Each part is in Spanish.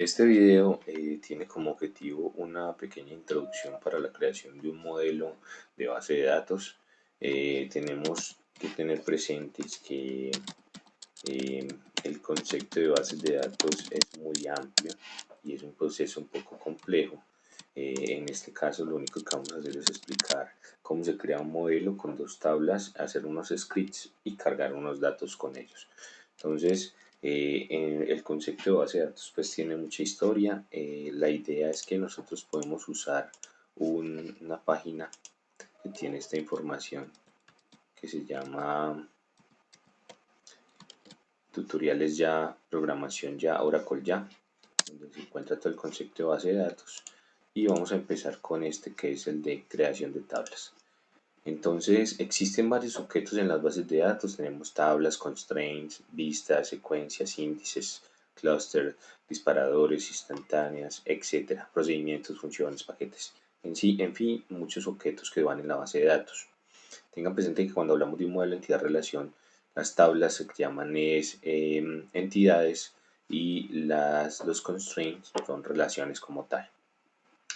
Este video tiene como objetivo una pequeña introducción para la creación de un modelo de base de datos. Tenemos que tener presentes que el concepto de bases de datos es muy amplio y es un proceso un poco complejo. En este caso lo único que vamos a hacer es explicar cómo se crea un modelo con dos tablas, hacer unos scripts y cargar unos datos con ellos. Entonces, el concepto de base de datos pues tiene mucha historia. La idea es que nosotros podemos usar una página que tiene esta información que se llama tutoriales ya, programación ya, Oracle ya, donde se encuentra todo el concepto de base de datos. Y vamos a empezar con este que es el de creación de tablas. Entonces existen varios objetos en las bases de datos. Tenemos tablas, constraints, vistas, secuencias, índices, cluster, disparadores, instantáneas, etcétera, procedimientos, funciones, paquetes. En fin, muchos objetos que van en la base de datos. Tengan presente que cuando hablamos de un modelo de entidad-relación, las tablas se llaman entidades y los constraints son relaciones como tal.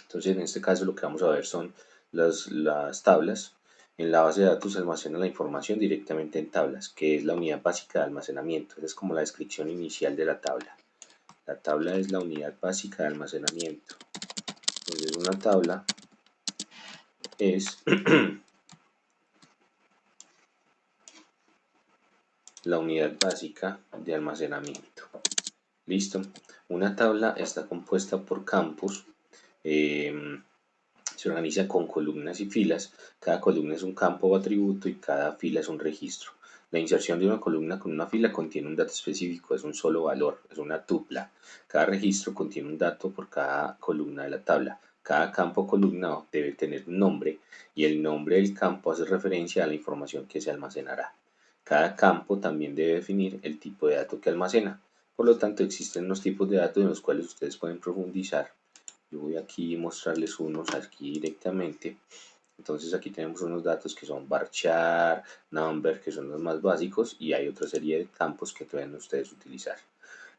Entonces, en este caso lo que vamos a ver son las tablas. En la base de datos se almacena la información directamente en tablas, que es la unidad básica de almacenamiento. Esa es como la descripción inicial de la tabla. La tabla es la unidad básica de almacenamiento. Entonces, una tabla es la unidad básica de almacenamiento. Listo. Una tabla está compuesta por campos. Se organiza con columnas y filas. Cada columna es un campo o atributo y cada fila es un registro. La inserción de una columna con una fila contiene un dato específico, es un solo valor, es una tupla. Cada registro contiene un dato por cada columna de la tabla. Cada campo o columna debe tener un nombre y el nombre del campo hace referencia a la información que se almacenará. Cada campo también debe definir el tipo de dato que almacena. Por lo tanto, existen unos tipos de datos en los cuales ustedes pueden profundizar. Yo voy aquí a mostrarles unos aquí directamente. Entonces aquí tenemos unos datos que son varchar, number, que son los más básicos, y hay otra serie de campos que pueden ustedes utilizar.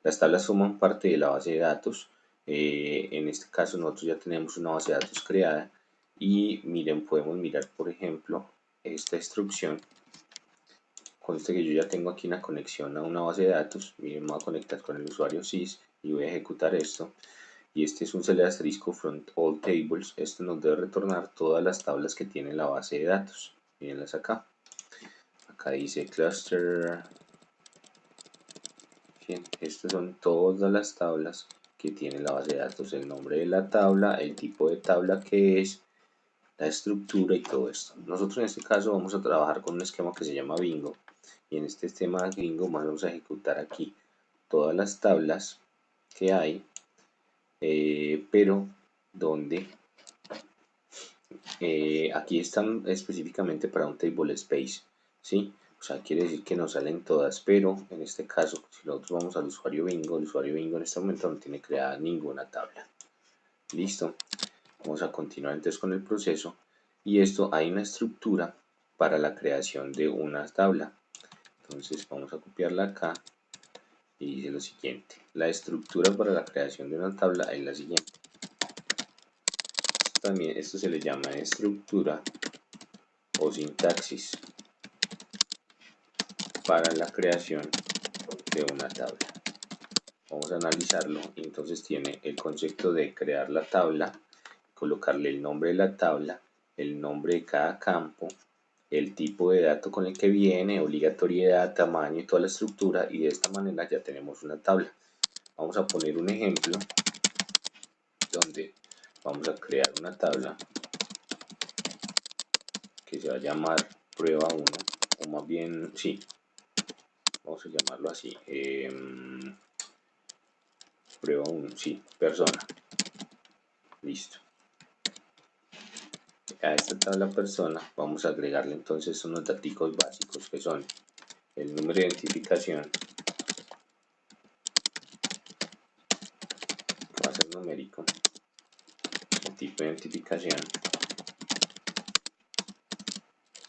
Las tablas forman parte de la base de datos. En este caso nosotros ya tenemos una base de datos creada y miren, podemos mirar por ejemplo esta instrucción. Conste que yo ya tengo aquí una conexión a una base de datos. Miren, me voy a conectar con el usuario sys y voy a ejecutar esto. Y este es un /* front all tables. Esto nos debe retornar todas las tablas que tiene la base de datos. Mírenlas acá. Acá dice cluster. Bien, estas son todas las tablas que tiene la base de datos. El nombre de la tabla, el tipo de tabla que es, la estructura y todo esto. Nosotros en este caso vamos a trabajar con un esquema que se llama bingo. Y en este esquema bingo vamos a ejecutar aquí todas las tablas que hay, pero donde aquí están específicamente para un table space, ¿sí? O sea, quiere decir que no salen todas, pero en este caso, si nosotros vamos al usuario bingo, el usuario bingo en este momento no tiene creada ninguna tabla. Listo. Vamos a continuar entonces con el proceso. Y esto hay una estructura para la creación de una tabla. Entonces vamos a copiarla acá y dice lo siguiente. La estructura para la creación de una tabla es la siguiente. También esto se le llama estructura o sintaxis para la creación de una tabla. Vamos a analizarlo. Entonces tiene el concepto de crear la tabla, colocarle el nombre de la tabla, el nombre de cada campo, el tipo de dato con el que viene, obligatoriedad, tamaño y toda la estructura, y de esta manera ya tenemos una tabla. Vamos a poner un ejemplo donde vamos a crear una tabla que se va a llamar prueba 1, o más bien, sí, vamos a llamarlo así, prueba 1, sí, persona. Listo. A esta tabla persona vamos a agregarle entonces unos datos básicos que son el número de identificación, que va a ser numérico, el tipo de identificación,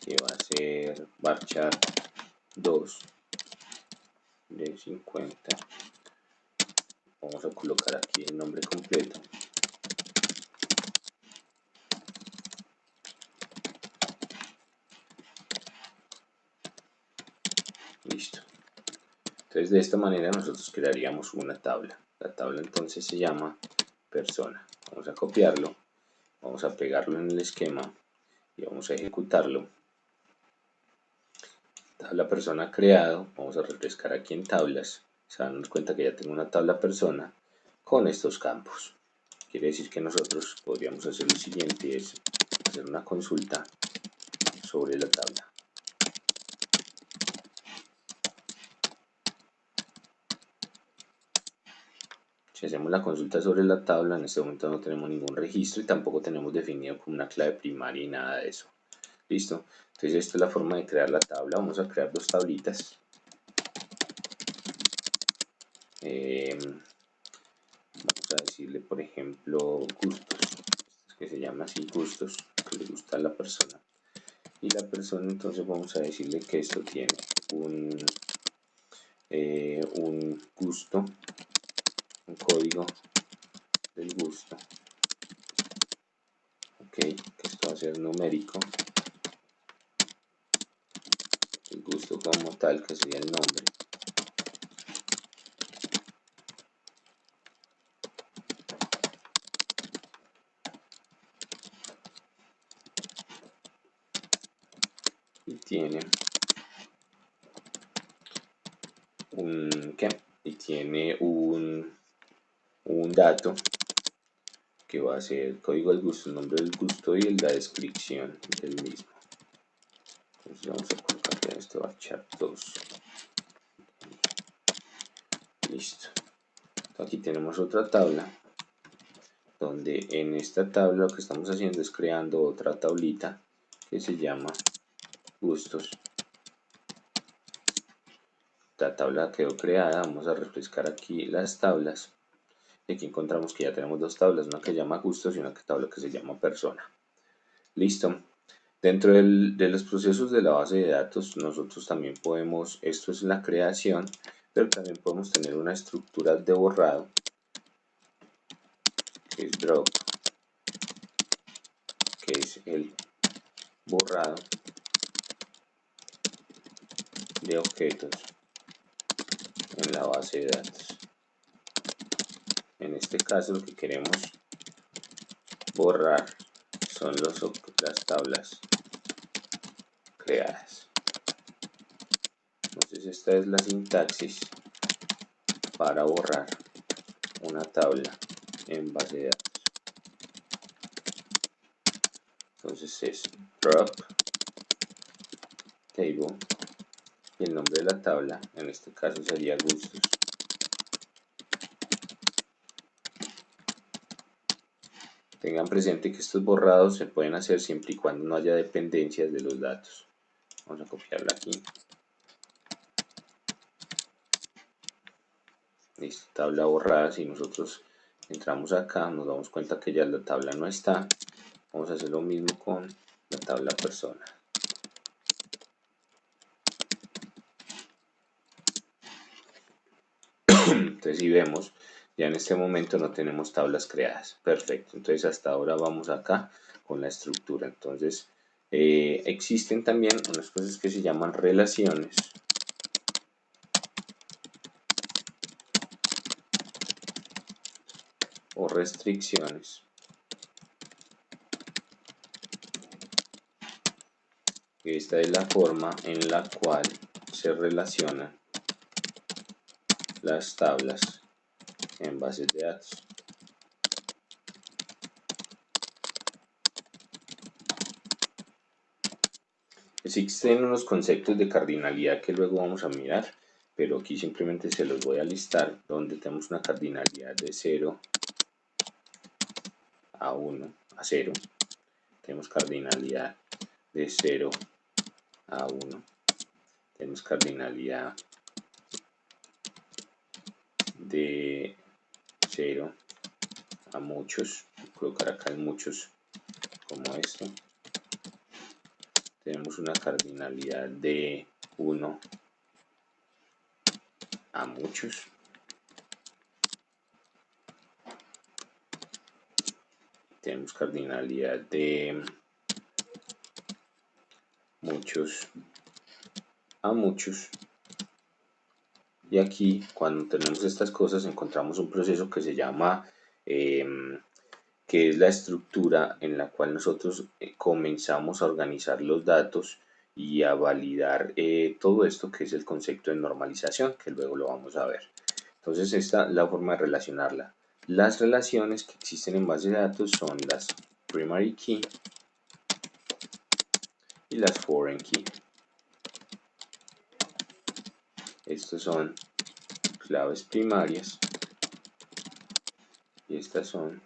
que va a ser varchar 2 de 50, Vamos a colocar aquí el nombre completo. Listo. Entonces de esta manera nosotros crearíamos una tabla. La tabla entonces se llama persona. Vamos a copiarlo, vamos a pegarlo en el esquema y vamos a ejecutarlo. Tabla persona creado, vamos a refrescar aquí en tablas. Se van a dar cuenta que ya tengo una tabla persona con estos campos. Quiere decir que nosotros podríamos hacer lo siguiente, es hacer una consulta sobre la tabla. Si hacemos la consulta sobre la tabla, en este momento no tenemos ningún registro y tampoco tenemos definido como una clave primaria y nada de eso. Listo. Entonces esta es la forma de crear la tabla. Vamos a crear dos tablitas. Vamos a decirle, por ejemplo, gustos, que se llama así, gustos, que le gusta a la persona. Y la persona, entonces vamos a decirle que esto tiene un gusto, un código del gusto, ok, que esto va a ser numérico, el gusto como tal, que sería el nombre. Y tiene un dato que va a ser el código del gusto, el nombre del gusto y la descripción del mismo. Entonces vamos a colocar en este varchar 2. Listo. Aquí tenemos otra tabla, donde en esta tabla lo que estamos haciendo es creando otra tablita que se llama gustos. La tabla quedó creada, vamos a refrescar aquí las tablas. Y aquí encontramos que ya tenemos dos tablas, una que se llama gustos y una tabla que se llama persona. Listo. Dentro de los procesos de la base de datos, nosotros también podemos, esto es la creación, pero también podemos tener una estructura de borrado, que es drop, que es el borrado de objetos en la base de datos. En este caso lo que queremos borrar son las tablas creadas. Entonces esta es la sintaxis para borrar una tabla en base de datos. Entonces es drop table y el nombre de la tabla, en este caso sería gustos. Tengan presente que estos borrados se pueden hacer siempre y cuando no haya dependencias de los datos. Vamos a copiarla aquí. Listo, tabla borrada. Si nosotros entramos acá, nos damos cuenta que ya la tabla no está. Vamos a hacer lo mismo con la tabla persona. Entonces si vemos, ya en este momento no tenemos tablas creadas. Perfecto, entonces hasta ahora vamos acá con la estructura. Entonces existen también unas cosas que se llaman relaciones. O restricciones. Esta es la forma en la cual se relacionan las tablas en bases de datos. Existen unos conceptos de cardinalidad que luego vamos a mirar, pero aquí simplemente se los voy a listar, donde tenemos una cardinalidad de 0 a 1, a 0. Tenemos cardinalidad de 0 a 1. Tenemos cardinalidad de 0 a muchos. Voy a colocar acá en muchos como esto. Tenemos una cardinalidad de 1 a muchos. tenemos cardinalidad de muchos a muchos. Y aquí, cuando tenemos estas cosas, encontramos un proceso que se llama, que es la estructura en la cual nosotros comenzamos a organizar los datos y a validar todo esto, que es el concepto de normalización, que luego lo vamos a ver. Entonces, esta es la forma de relacionarla. Las relaciones que existen en base de datos son las primary key y las foreign key. Estos son claves primarias y estas son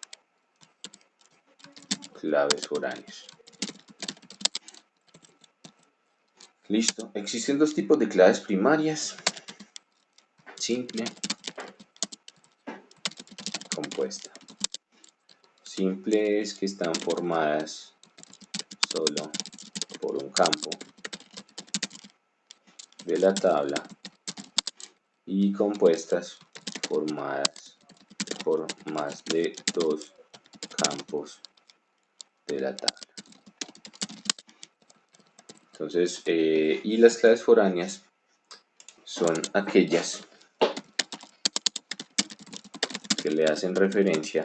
claves foráneas. Listo. Existen dos tipos de claves primarias: simple, compuesta. Simple es que están formadas solo por un campo de la tabla, y compuestas formadas por más de dos campos de la tabla. Entonces, y las claves foráneas son aquellas que le hacen referencia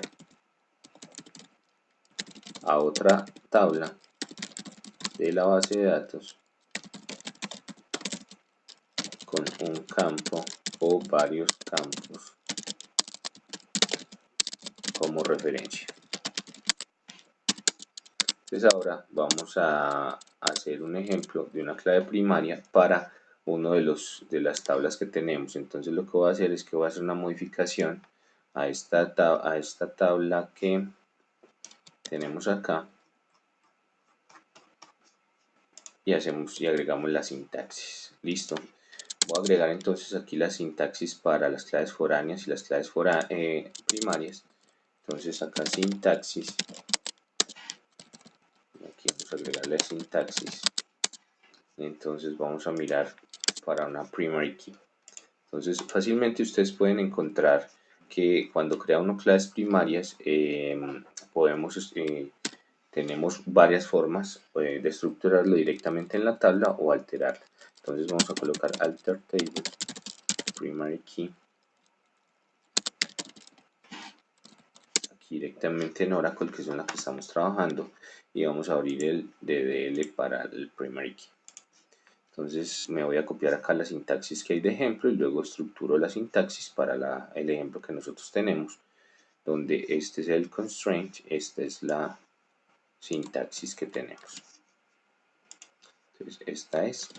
a otra tabla de la base de datos con un campo o varios campos como referencia. Entonces ahora vamos a hacer un ejemplo de una clave primaria para uno de las tablas que tenemos. Entonces lo que voy a hacer es que voy a hacer una modificación a esta tabla que tenemos acá, y agregamos la sintaxis. Listo. Voy a agregar entonces aquí la sintaxis para las claves foráneas y las claves primarias. Entonces acá sintaxis, aquí vamos a agregar la sintaxis. Entonces vamos a mirar para una primary key. Entonces fácilmente ustedes pueden encontrar que cuando crea uno claves primarias, tenemos varias formas de estructurarlo directamente en la tabla o alterarla. Entonces vamos a colocar alter table primary key aquí directamente en Oracle, que es en la que estamos trabajando, y vamos a abrir el DDL para el primary key. Entonces me voy a copiar acá la sintaxis que hay de ejemplo y luego estructuro la sintaxis para el ejemplo que nosotros tenemos, donde este es el constraint, esta es la sintaxis que tenemos. Entonces esta es,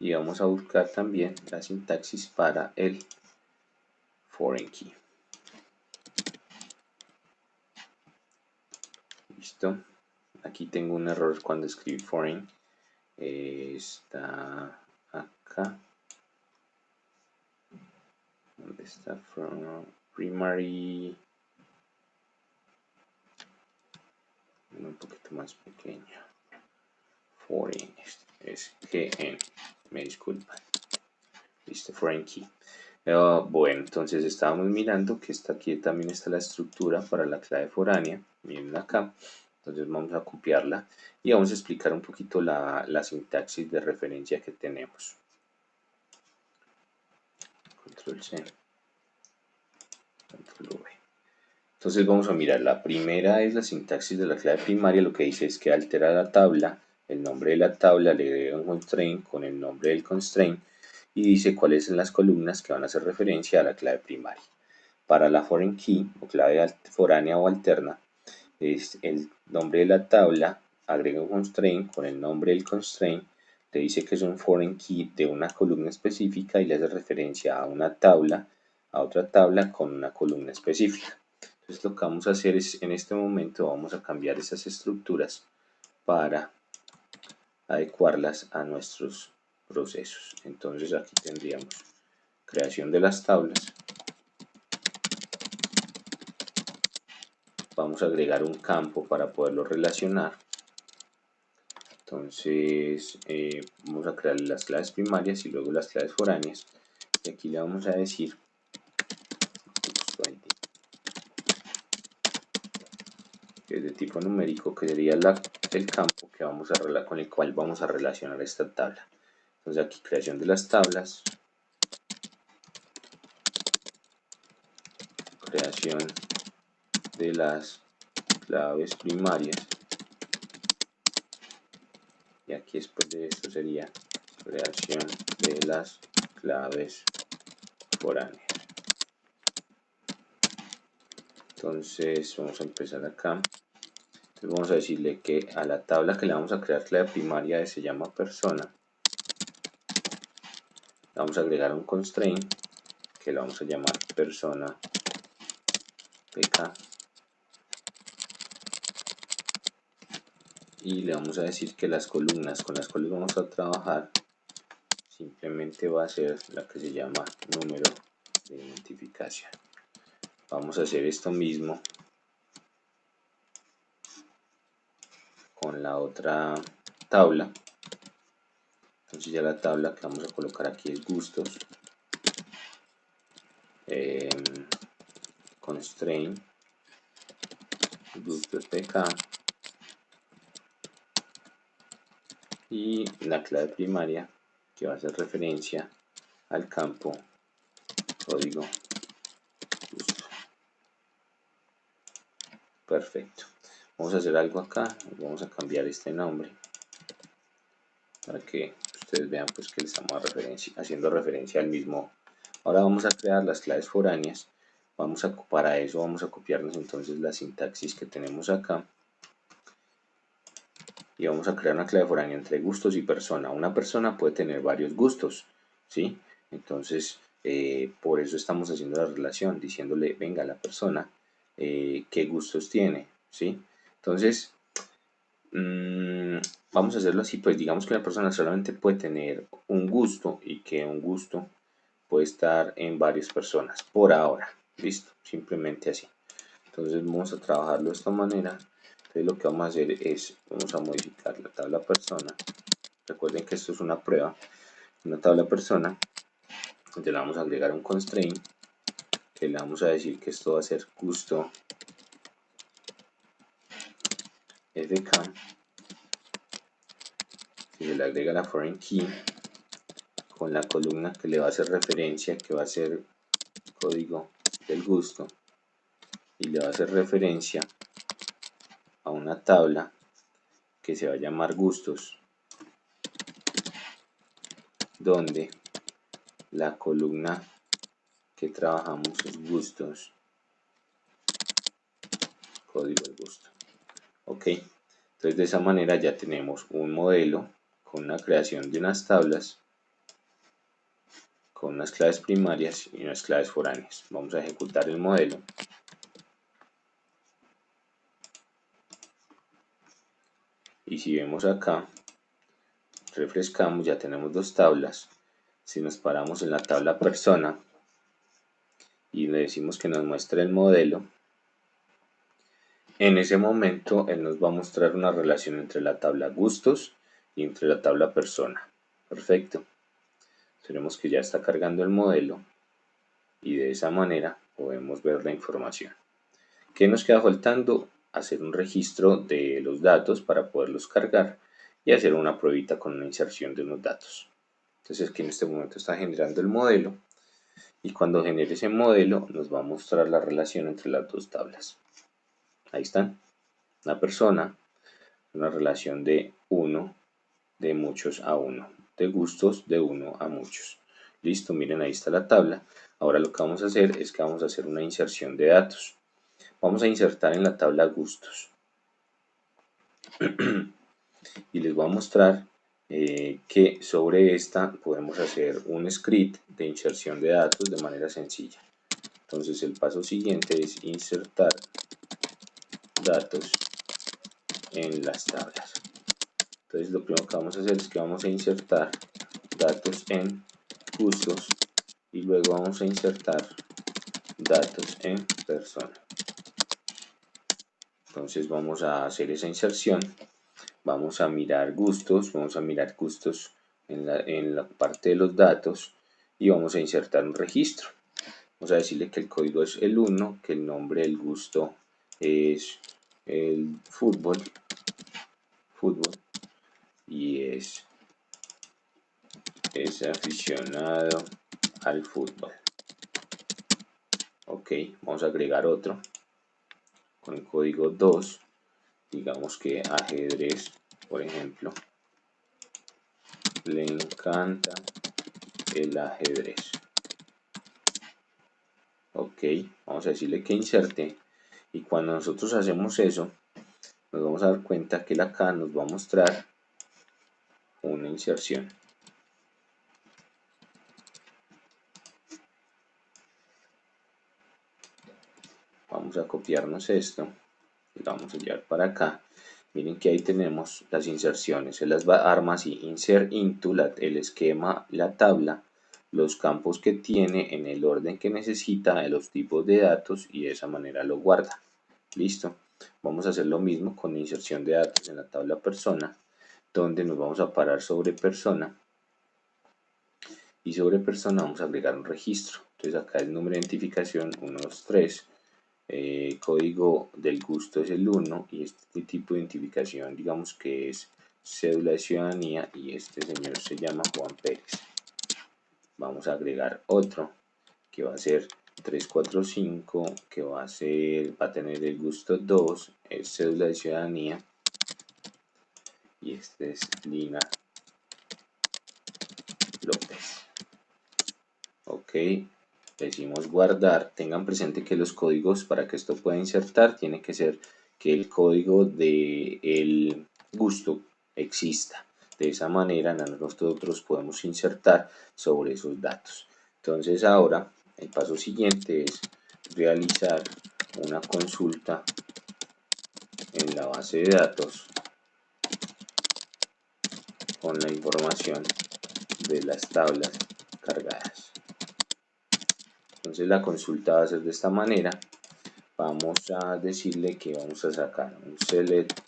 y vamos a buscar también la sintaxis para el foreign key. Listo. Aquí tengo un error cuando escribí foreign. Está acá. ¿Dónde está? From primary. Un poquito más pequeño. Foreign. Es GN. Me disculpan. Listo, foreign key. Bueno, entonces estábamos mirando que aquí también está la estructura para la clave foránea. Miren acá. Entonces vamos a copiarla y vamos a explicar un poquito la sintaxis de referencia que tenemos. Control C, Control V. Entonces vamos a mirar, la primera es la sintaxis de la clave primaria. Lo que dice es que altera la tabla, el nombre de la tabla, le agrega un constraint con el nombre del constraint y dice cuáles son las columnas que van a hacer referencia a la clave primaria. Para la foreign key o clave foránea o alterna, es el nombre de la tabla, agrega un constraint con el nombre del constraint, le dice que es un foreign key de una columna específica y le hace referencia a una tabla, a otra tabla con una columna específica. Entonces lo que vamos a hacer es, en este momento vamos a cambiar esas estructuras para adecuarlas a nuestros procesos. Entonces aquí tendríamos creación de las tablas. Vamos a agregar un campo para poderlo relacionar. Entonces vamos a crear las claves primarias y luego las claves foráneas. Y aquí le vamos a decir que es de tipo numérico, que sería el campo que con el cual vamos a relacionar esta tabla. Entonces aquí creación de las tablas, creación de las claves primarias, y aquí después de esto sería creación de las claves foráneas. Entonces vamos a empezar acá. Entonces vamos a decirle que a la tabla que le vamos a crear clave primaria se llama persona. Vamos a agregar un constraint que lo vamos a llamar persona pk, y le vamos a decir que las columnas con las cuales vamos a trabajar simplemente va a ser la que se llama número de identificación. Vamos a hacer esto mismo con la otra tabla. Entonces ya la tabla que vamos a colocar aquí es gustos, constraint gustos pk, y la clave primaria que va a hacer referencia al campo código gusto. Perfecto. Vamos a hacer algo acá, vamos a cambiar este nombre para que ustedes vean pues que le estamos haciendo referencia al mismo. Ahora vamos a crear las claves foráneas. Para eso vamos a copiarnos entonces la sintaxis que tenemos acá y vamos a crear una clave foránea entre gustos y persona. Una persona puede tener varios gustos, ¿sí? Entonces por eso estamos haciendo la relación, diciéndole, venga, la persona qué gustos tiene, ¿sí? Entonces vamos a hacerlo así, pues digamos que la persona solamente puede tener un gusto y que un gusto puede estar en varias personas por ahora, listo, simplemente así. Entonces vamos a trabajarlo de esta manera. Entonces lo que vamos a hacer es, vamos a modificar la tabla persona. Recuerden que esto es una prueba, una tabla persona, donde le vamos a agregar un constraint, que le vamos a decir que esto va a ser gusto fk, y se le agrega la foreign key con la columna que le va a hacer referencia, que va a ser código del gusto, y le va a hacer referencia a una tabla que se va a llamar gustos, donde la columna que trabajamos es gustos, código del gusto. Ok, entonces de esa manera ya tenemos un modelo con una creación de unas tablas con unas claves primarias y unas claves foráneas. Vamos a ejecutar el modelo. Y si vemos acá, refrescamos, ya tenemos dos tablas. Si nos paramos en la tabla persona y le decimos que nos muestre el modelo, en ese momento él nos va a mostrar una relación entre la tabla gustos y entre la tabla persona. Perfecto. Tenemos que ya está cargando el modelo y de esa manera podemos ver la información. ¿Qué nos queda faltando? Hacer un registro de los datos para poderlos cargar y hacer una pruebita con una inserción de unos datos. Entonces aquí en este momento está generando el modelo y cuando genere ese modelo nos va a mostrar la relación entre las dos tablas. Ahí están. Una persona, una relación de 1 de muchos a 1, de gustos de 1 a muchos. Listo, miren, ahí está la tabla. Ahora lo que vamos a hacer es que vamos a hacer una inserción de datos. Vamos a insertar en la tabla gustos y les voy a mostrar que sobre esta podemos hacer un script de inserción de datos de manera sencilla. Entonces el paso siguiente es insertar datos en las tablas. Entonces lo primero que vamos a hacer es que vamos a insertar datos en gustos y luego vamos a insertar datos en persona. Entonces vamos a hacer esa inserción, vamos a mirar gustos en la parte de los datos y vamos a insertar un registro. Vamos a decirle que el código es el 1, que el nombre del gusto es el fútbol, y es aficionado al fútbol. Ok, vamos a agregar otro con el código 2, digamos que ajedrez, por ejemplo, le encanta el ajedrez. Ok, vamos a decirle que inserte, y cuando nosotros hacemos eso nos vamos a dar cuenta que acá nos va a mostrar una inserción. Vamos a copiarnos esto y lo vamos a llevar para acá. Miren que ahí tenemos las inserciones. Se las arma así: insert into, el esquema, la tabla, los campos que tiene en el orden que necesita, de los tipos de datos, y de esa manera lo guarda. Listo. Vamos a hacer lo mismo con la inserción de datos en la tabla persona, donde nos vamos a parar sobre persona, y sobre persona vamos a agregar un registro. Entonces acá el número de identificación 123, código del gusto es el 1, y este tipo de identificación digamos que es cédula de ciudadanía, y este señor se llama Juan Pérez. Vamos a agregar otro que va a ser 345, que va a tener el gusto 2, es cédula de ciudadanía, y este es Lina López. Ok, decimos guardar. Tengan presente que los códigos, para que esto pueda insertar, tiene que ser que el código de el gusto exista. De esa manera nosotros podemos insertar sobre esos datos. Entonces ahora el paso siguiente es realizar una consulta en la base de datos con la información de las tablas cargadas. Entonces la consulta va a ser de esta manera. Vamos a decirle que vamos a sacar un select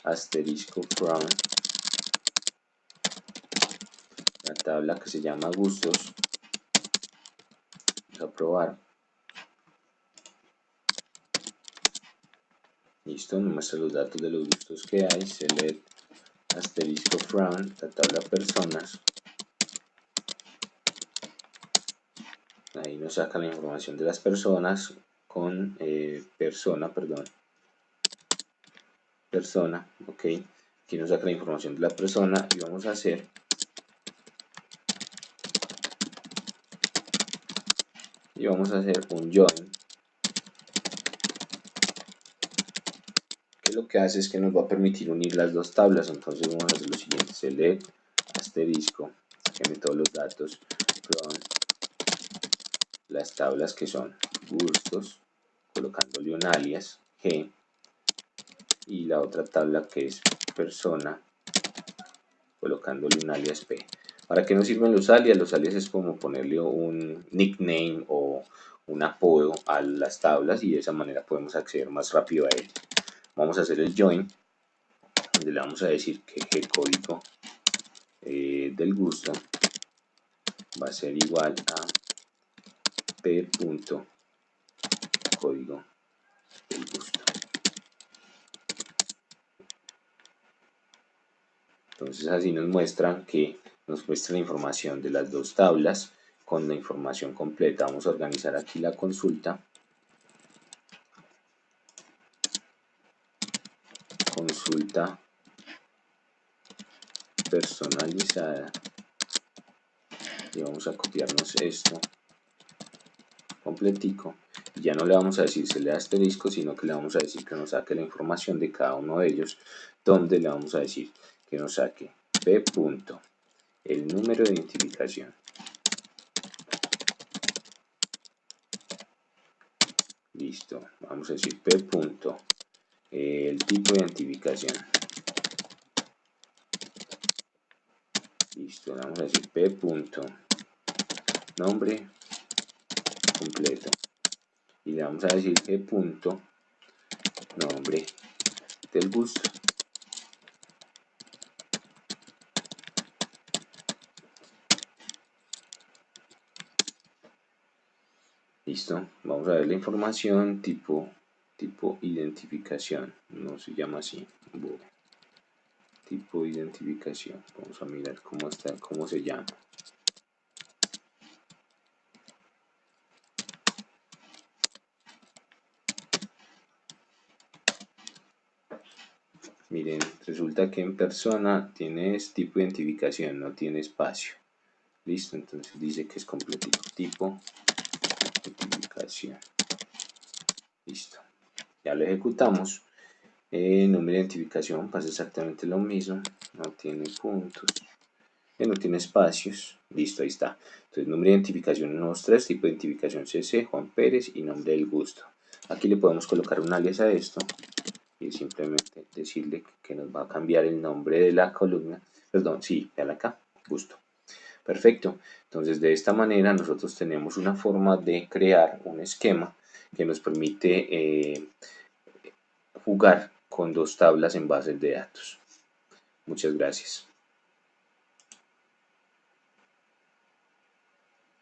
asterisco from la tabla que se llama gustos. Vamos a probar. Listo, me muestra los datos de los gustos que hay. Select asterisco from la tabla personas. Ahí nos saca la información de las personas con persona, ok. Aquí nos saca la información de la persona, y vamos a hacer un join, que lo que hace es que nos va a permitir unir las dos tablas. Entonces vamos a hacer lo siguiente: select asterisco, tiene todos los datos from las tablas que son gustos, colocándole un alias G, y la otra tabla que es persona, colocándole un alias P. ¿Para qué nos sirven los alias? Los alias es como ponerle un nickname o un apodo a las tablas, y de esa manera podemos acceder más rápido a él. Vamos a hacer el join, donde le vamos a decir que el código del gusto va a ser igual a p punto código del gusto. Entonces así nos muestra la información de las dos tablas con la información completa. Vamos a organizar aquí la consulta. Consulta personalizada, y vamos a copiarnos esto completico, y ya no le vamos a decir se le asterisco, sino que le vamos a decir que nos saque la información de cada uno de ellos, donde le vamos a decir que nos saque p punto el número de identificación. Listo, vamos a decir p punto el tipo de identificación. Listo, le vamos a decir p punto nombre completo, y le vamos a decir g punto nombre del gusto. Listo, vamos a ver la información tipo tipo identificación, no se llama así, tipo identificación. Vamos a mirar cómo está, cómo se llama. Miren, resulta que en persona tienes tipo identificación, no tiene espacio. Listo, entonces dice que es completito. Tipo identificación. Listo. Ya lo ejecutamos. Número de identificación pasa exactamente lo mismo. No tiene puntos. No tiene espacios. Listo, ahí está. Entonces, número de identificación 123, tipo de identificación CC, Juan Pérez y nombre del gusto. Aquí le podemos colocar un alias a esto y simplemente decirle que nos va a cambiar el nombre de la columna. Perdón, sí, vean acá, gusto. Perfecto. Entonces, de esta manera nosotros tenemos una forma de crear un esquema que nos permite jugar con dos tablas en bases de datos. Muchas gracias.